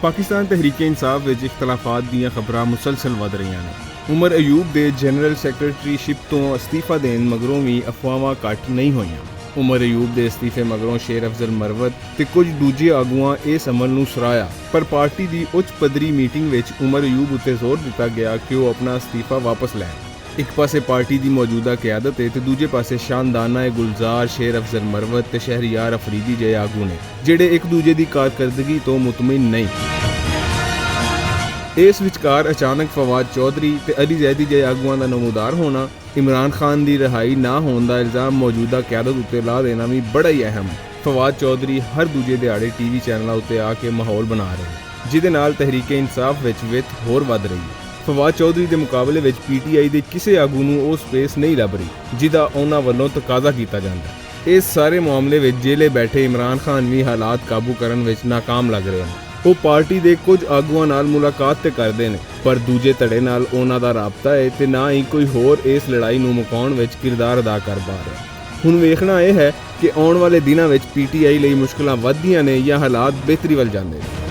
पाकिस्तान तहरीक इंसाफ विच इख्तलाफात दीयां खबरां मुसलसल वध रहीआं ने। उमर अयूब दे जनरल सैकटरीशिप तो अस्तीफा देण मगरों भी अफवाहां घट नहीं होईआं। उमर अयूब दे अस्तीफे मगरों शेर अफजल मरवत ते कुछ दूजे आगूआं इस अमल नूं सराहया, पर पार्टी दी उच्च पद्धरी मीटिंग विच उमर अयूब उत्ते जोर दिता गया कि वह अपना अस्तीफा वापस लैण। एक पासे पार्टी की मौजूदा क्यादत है तो दूजे पासे शानदाना गुलजार, शेर अफजल मरवत ते शहरियार अफरीदी जय आगू ने जेड़े एक दूजे की कारकर्दगी तो मुतमिन नहीं। इस विचकार अचानक फवाद चौधरी ते अली जैदी जय आगुआं का नमूदार होना, इमरान खान की रिहाई ना होने का इल्जाम मौजूदा क्यादत उत्ते ला देना भी बड़ा ही अहम है। फवाद चौधरी हर दूजे दिहाड़े टीवी चैनलों उत्ते आके माहौल बना रहे हैं, जिहदे नाल तहरीक इंसाफ विच वित होर वध रही है। फवाद चौधरी के मुकाबले विच पीटीआई के किसी आगू नूं वो स्पेस नहीं लभ रही जिहदा उन्हां वल्लों तकाजा किया जाता। इस सारे मामले विच जेले बैठे इमरान खान भी हालात काबू करन विच नाकाम लग रहे हैं। वो पार्टी के कुछ आगुआं नाल मुलाकात ते करदे ने, पर दूजे धड़े नाल उन्हां दा राबता है ते ना ही कोई होर इस लड़ाई नूं मुकाउण विच किरदार अदा कर पा रहा। हुण वेखना यह है कि आउण वाले दिनां विच पीटीआई लई मुश्किलां वधदियां ने या हालात बेहतरी वल जांदे ने।